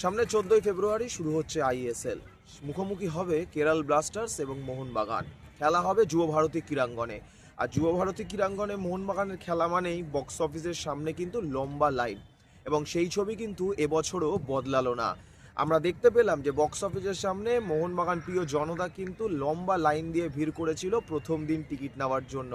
সামনে 14ই ফেব্রুয়ারি শুরু হচ্ছে আইএসএল। মুখোমুখি হবে কেরল ব্লাস্টার্স এবং মোহনবাগান। খেলা হবে যুব ভারতী ক্রীড়াঙ্গনে। আর যুব ভারতী ক্রীড়াঙ্গনে মোহনবাগানের খেলা মানেই বক্স অফিসের সামনে কিন্তু লম্বা লাইন, এবং সেই ছবি কিন্তু এবছরও বদলালো না। আমরা দেখতে পেলাম যে বক্স অফিসের সামনে মোহনবাগান প্রিয় জনতা কিন্তু লম্বা লাইন দিয়ে ভিড় করেছিল প্রথম দিন টিকিট নেওয়ার জন্য।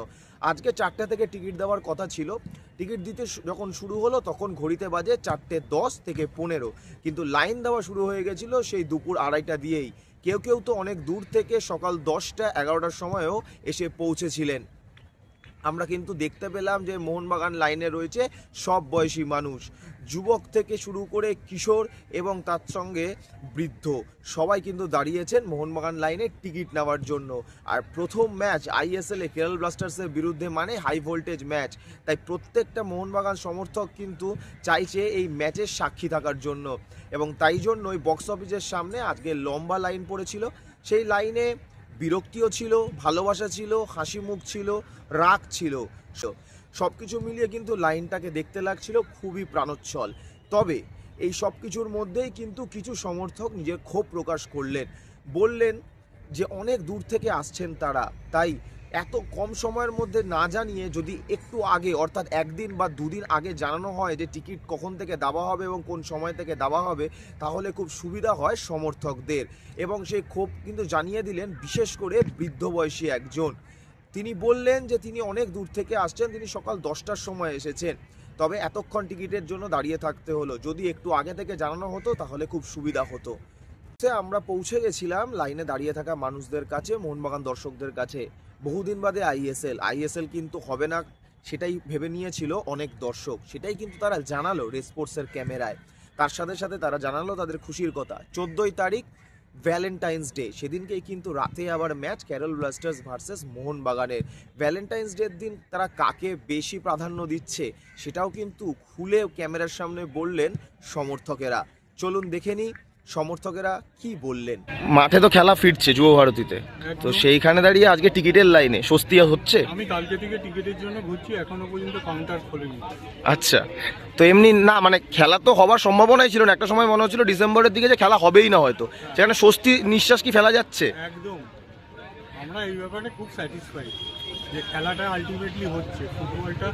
আজকে 4টে থেকে টিকিট দেওয়ার কথা ছিল। টিকিট দিতে যখন শুরু হলো তখন ঘড়িতে বাজে 4:10 থেকে 15, কিন্তু লাইন দেওয়া শুরু হয়ে গেছিলো সেই দুপুর 2:30 দিয়েই। কেউ কেউ তো অনেক দূর থেকে সকাল 10টা 11টার সময়ও এসে পৌঁছেছিলেন। আমরা কিন্তু দেখতে পেলাম যে মোহনবাগান লাইনে রয়েছে সব বয়সী মানুষ, যুবক থেকে শুরু করে কিশোর এবং তার সঙ্গে বৃদ্ধ, সবাই কিন্তু দাঁড়িয়েছেন মোহনবাগান লাইনে টিকিট নেওয়ার জন্য। আর প্রথম ম্যাচ আইএসএলে কেরল ব্লাস্টার্সের বিরুদ্ধে মানে হাই ভোল্টেজ ম্যাচ, তাই প্রত্যেকটা মোহনবাগান সমর্থক কিন্তু চাইছে এই ম্যাচের সাক্ষী থাকার জন্য, এবং তাই জন্যই বক্স অফিসের সামনে আজকে লম্বা লাইন পড়েছিল। সেই লাইনে বিরক্তিও ছিল, ভালোবাসা ছিল, হাসি মুখ ছিল, রাগ ছিল, সব কিছু মিলিয়ে কিন্তু লাইনটাকে দেখতে লাগছিল খুবই প্রাণোচ্ছল। তবে এই সব কিছুর মধ্যেই কিন্তু কিছু সমর্থক নিজের ক্ষোভ প্রকাশ করলেন, বললেন যে অনেক দূর থেকে আসছেন তারা, তাই এত কম সময়ের মধ্যে না জানিয়ে যদি একটু আগে অর্থাৎ একদিন বা দুদিন আগে জানানো হয় যে টিকিট কখন থেকে দেওয়া হবে এবং কোন সময় থেকে দেওয়া হবে, তাহলে খুব সুবিধা হয় সমর্থকদের। এবং সেই ক্ষোভ কিন্তু জানিয়ে দিলেন বিশেষ করে বৃদ্ধ বয়সী একজন। তিনি বললেন যে তিনি অনেক দূর থেকে আসছেন, তিনি সকাল 10টার সময় এসেছেন, তবে এতক্ষণ টিকিটের জন্য দাঁড়িয়ে থাকতে হলো। যদি একটু আগে থেকে জানানো হতো তাহলে খুব সুবিধা হতো। আমরা পৌঁছে গেছিলাম লাইনে দাঁড়িয়ে থাকা মানুষদের কাছে, মোহনবাগান দর্শকদের কাছে। বহুদিন বাদে আইএসএল কিন্তু হবে না সেটাই ভেবে নিয়েছিল অনেক দর্শক, সেটাই কিন্তু তারা জানালো রেসকোর্সের ক্যামেরায়। তার সাথে সাথে তারা জানালো তাদের খুশির কথা। 14ই তারিখ ভ্যালেন্টাইন্স ডে, সেদিনকেই কিন্তু রাতে আবার ম্যাচ কেরল ব্লাস্টার্স ভার্সেস মোহনবাগানের। ভ্যালেন্টাইন্স ডের দিন তারা কাকে বেশি প্রাধান্য দিচ্ছে সেটাও কিন্তু খুলে ক্যামেরার সামনে বললেন সমর্থকেরা। চলুন দেখে নিই সমর্থকেরা কি বললেন। মাঠে তো খেলা ফিরছে যুব ভারতীতে, তো সেইখানে দাঁড়িয়ে আজকে টিকিটের লাইনে স্বস্তি হচ্ছে। আমি কালকে থেকে টিকিটের জন্য ঘুরছি, এখনো পর্যন্ত কাউন্টার খোলেনি। আচ্ছা, তো এমনি না মানে খেলা তো হওয়ার সম্ভাবনাই ছিল না, একটা সময় মনে হচ্ছিল ডিসেম্বরের দিকে যে খেলা হবেই না হয়তো, সেখানে স্বস্তি নিঃশ্বাস কি ফেলা যাচ্ছে? একদম, আমরা এই ব্যাপারে খুব স্যাটিসফাইড যে খেলাটা আলটিমেটলি হচ্ছে। ফুটবলটা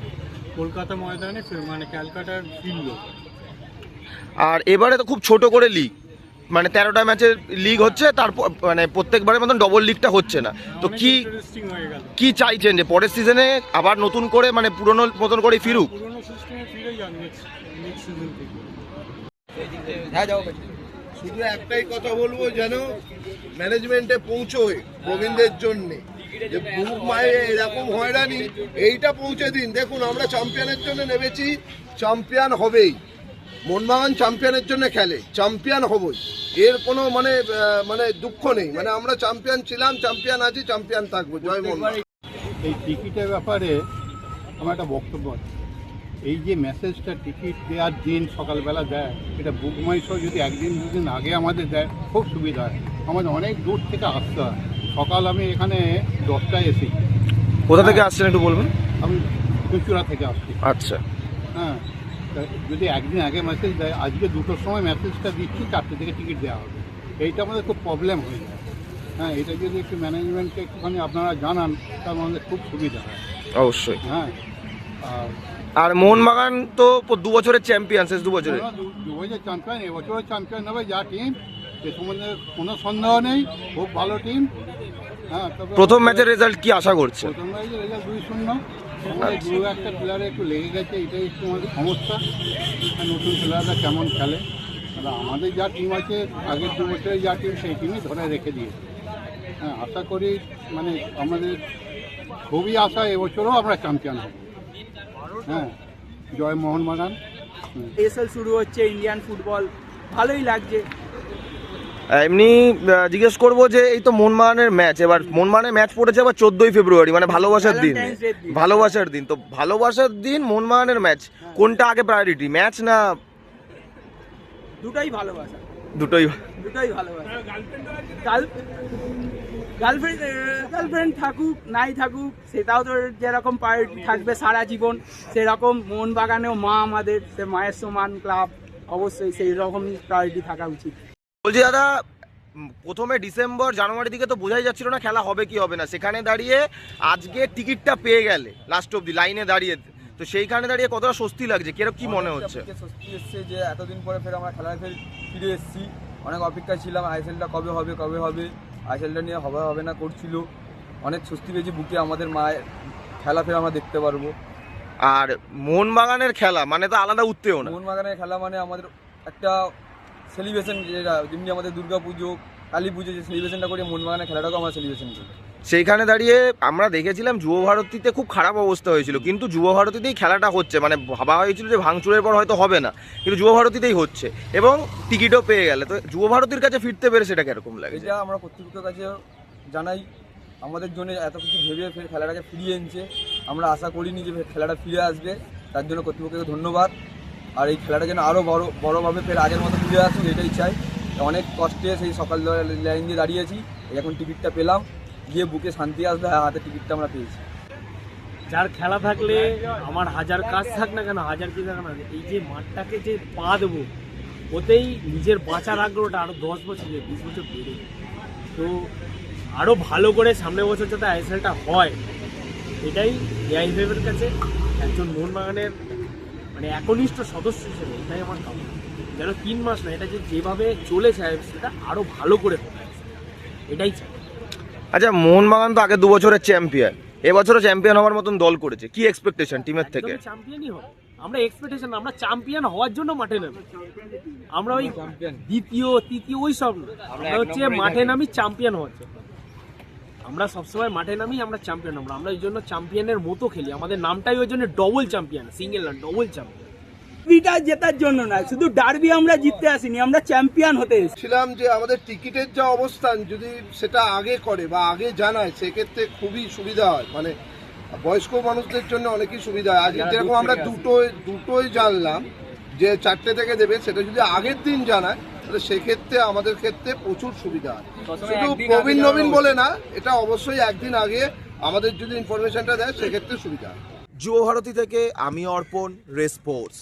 কলকাতা ময়দানে মানে ক্যালকাটার ফিরল। আর এবারে তো খুব ছোট করে লিগ, মানে 13টা ম্যাচের লিগ হচ্ছে, তারপর মানে প্রত্যেকবারের মতন ডবল লিগটা হচ্ছে না। তো কি চাইছেন যে পরের সিজনে আবার নতুন করে মানে পুরনো মতন করে ফিরুক? পুরনো সিস্টেমে ফিরে যান নেক্সট সিজন থেকে। শুধু একটাই কথা বলবো, যেন ম্যানেজমেন্টে পৌঁছোয় প্রবীণদের জন্য, যে বুক মায়ে এরকম হয়রানি এইটা পৌঁছে দিন। দেখুন, আমরা চ্যাম্পিয়নের জন্য নেমেছি, চ্যাম্পিয়ন হবেই। মোহনবাগান চ্যাম্পিয়নের জন্য খেলে, চ্যাম্পিয়ন হবই, এর কোনো মানে দুঃখ নেই। মানে আমরা চ্যাম্পিয়ন ছিলাম, চ্যাম্পিয়ন আছি, চ্যাম্পিয়ন থাকবো। জয় মোহনবাগান। এই টিকিটের ব্যাপারে আমার একটা বক্তব্য আছে। এই যে মেসেজটা টিকিট দেওয়ার দিন সকালবেলা দেয়, এটা বুক মাই শো যদি একদিন দুদিন আগে আমাদের দেয় খুব সুবিধা হয়। আমাদের অনেক দূর থেকে আসতে হয়। সকাল আমি এখানে 10টায় এসেছি। কোথা থেকে আসছেন একটু বলবেন? আমি চুঁচুড়া থেকে আসছি। আচ্ছা, হ্যাঁ, যদি একদিন আগে মেসেজ দেয়, আজকে 2টোর সময় মেসেজটা দিচ্ছি 4টে থেকে টিকিট দেওয়া হবে, এইটা আমাদের খুব প্রবলেম হয়ে যায়। হ্যাঁ, এটা যদি একটু ম্যানেজমেন্টকে একটুখানি আপনারা জানান তাহলে আমাদের খুব সুবিধা হয়। অবশ্যই। হ্যাঁ, আর মোহনবাগান তো 2 বছরের চ্যাম্পিয়ন, শেষ 2 বছরে 2 বছরের চ্যাম্পিয়ন, এবছরও চ্যাম্পিয়ন হবে যা টিম, সে সম্বন্ধে কোনো সন্দেহ নেই, খুব ভালো টিম। হ্যাঁ, তবে প্রথম ম্যাচের রেজাল্ট কি আশা করছে? প্রথম ম্যাচের রেজাল্ট 2-0। আমাদের 2-1টা প্লেয়ারে একটু লেগে গেছে, এটাই একটু আমাদের সমস্যা। নতুন প্লেয়াররা কেমন খেলে, আমাদের যা টিম আছে আগের 2 বছরের যা টিম সেই টিমই ধরে রেখে দিয়েছে। হ্যাঁ, আশা করি মানে আমাদের খুবই আশা এবছরও আমরা চ্যাম্পিয়ন হব। হ্যাঁ, জয় মোহনবাগান। আইএসএল শুরু হচ্ছে, ইন্ডিয়ান ফুটবল ভালোই লাগছে। এমনি জিজ্ঞেস করবো যে এই তো মোহনবাগানের ম্যাচ, এবার মোহনবাগানের ম্যাচ পড়েছে আবার 14ই ফেব্রুয়ারি, মানে ভালোবাসার দিন। ভালোবাসার দিন, তো ভালোবাসার দিন মোহনবাগানের ম্যাচ, কোনটা আগে প্রায়োরিটি, ম্যাচ না? দুটোই ভালোবাসা, দুটোই ভালোবাসা। গার্লফ্রেন্ড থাকুক নাই থাকুক, সেটাও তো যেরকম প্রায়োরিটি থাকবে সারা জীবন, সেরকম মোহনবাগানেও মা আমাদের, সে মায়ের সমান ক্লাব, অবশ্যই সেই রকম প্রায়োরিটি থাকা উচিত। বলছি দাদা, প্রথমে ডিসেম্বর জানুয়ারি দিকে তো বোঝাই যাচ্ছিল না খেলা হবে কি হবে না, সেখানে দাঁড়িয়ে আজকে টিকিটটা পেয়ে গেলে লাস্ট অব্দি লাইনে দাঁড়িয়ে, তো সেইখানে দাঁড়িয়ে কতটা স্বস্তি লাগছে, কিরকম কি মনে হচ্ছে? স্বস্তি এসছে যে এতদিন পরে ফের আমরা খেলায় ফিরে এসেছি। অনেক অপেক্ষায় ছিলাম আইএসএলটা কবে হবে, আইএসএলটা নিয়ে হবে না করছিল। অনেক স্বস্তি পেয়েছি বুকে, আমাদের মায়ের খেলা ফের আমরা দেখতে পারবো। আর মোহনবাগানের খেলা মানে তো আলাদা উঠতেও মোহনবাগানের খেলা মানে আমাদের একটা সেলিব্রেশন, যেটা যেমনি আমাদের দুর্গা পুজো কালী পুজো যে সেলিব্রেশনটা করি, মোহনবাগানের খেলাটাকেও আমরা সেলিব্রেশন করি। সেইখানে দাঁড়িয়ে আমরা দেখেছিলাম যুব ভারতীতে খুব খারাপ অবস্থা হয়েছিল, কিন্তু যুব ভারতীতেই খেলাটা হচ্ছে, মানে ভাবা হয়েছিল যে ভাঙচুরের পর হয়তো হবে না, কিন্তু যুব ভারতীতেই হচ্ছে এবং টিকিটও পেয়ে গেলে। তো যুব ভারতীর কাছে ফিরতে পেরে সেটা কিরকম লাগে? এটা আমরা কর্তৃপক্ষের কাছে জানাই, আমাদের জন্য এত কিছু ভেবে ফের খেলাটাকে ফিরিয়ে এনেছে। আমরা আশা করিনি যে খেলাটা ফিরে আসবে, তার জন্য কর্তৃপক্ষকে ধন্যবাদ। আর এই খেলাটা যেন আরও বড়োভাবে ফের আগের মতো ফিরে আসুক, এটাই চাই। অনেক কষ্টে সেই সকাল লাইন দিয়ে দাঁড়িয়েছি, এখন টিকিটটা পেলাম, গিয়ে বুকে শান্তি আসবে, হাতে টিকিটটা আমরা পেয়েছি। যার খেলা থাকলে আমার হাজার কাজ থাক না কেন, হাজার কি থাক না, এই যে মাঠটাকে যে পা দেবো, ওতেই নিজের বাঁচার আগ্রহটা আরও 10 বছর 20 বছর বেড়ে, তো আরও ভালো করে সামনের বছর যাতে আইএসএলটা হয়, এটাই এআইএফএফের কাছে একজন মোহনবাগানের মানে একনিষ্ঠ সদস্য হিসেবে এটাই আমার কামনা। যেন 3 মাস না, এটা যেভাবে চলেছে আইএসএলটা আরও ভালো করে হবে, এটাই চাই। আচ্ছা, মোহনবাগান তো আগে 2 বছরের চ্যাম্পিয়ন, এবছরও চ্যাম্পিয়ন হওয়ার মতন দল করেছে, কি এক্সপেকটেশন টিমের থেকে? চ্যাম্পিয়নই হবে, আমরা এক্সপেকটেশন, আমরা চ্যাম্পিয়ন হওয়ার জন্য মাঠে নামি। আমরা ওই দ্বিতীয় তৃতীয় ওই সব না, আমরা হচ্ছে মাঠে নামি চ্যাম্পিয়ন হওয়ার জন্য। আমরা সবসময় মাঠে নামি, আমরা চ্যাম্পিয়ন, আমরা ওই জন্য চ্যাম্পিয়নের মতো খেলি। আমাদের নামটাই ওই জন্য ডবল চ্যাম্পিয়ন, সিঙ্গেল না, ডবল চ্যাম্পিয়ন। ডার্বিটা জেতার জন্য না, শুধু ডার্বি আমরা জিততে আসিনি, আমরা চ্যাম্পিয়ন হতে এসেছি। ছিলাম যে আমাদের টিকিটের যা অবস্থান যদি সেটা আগে করে বা আগে জানায়, সেক্ষেত্রে খুবই সুবিধা হয়, মানে বয়স্ক মানুষদের জন্য অনেকই সুবিধা হয়। আজকে যেরকম আমরা দুটোই জানলাম যে 4টে থেকে দেবে, সেটা যদি আগের দিন জানায় তাহলে সেক্ষেত্রে আমাদের ক্ষেত্রে প্রচুর সুবিধা হয়। শুধু প্রবীণ নবীন বলে না, এটা অবশ্যই একদিন আগে আমাদের যদি ইনফরমেশনটা দেয় সেক্ষেত্রে সুবিধা হয়। যুব ভারতী থেকে আমি অর্পণ, রেসপোর্টস।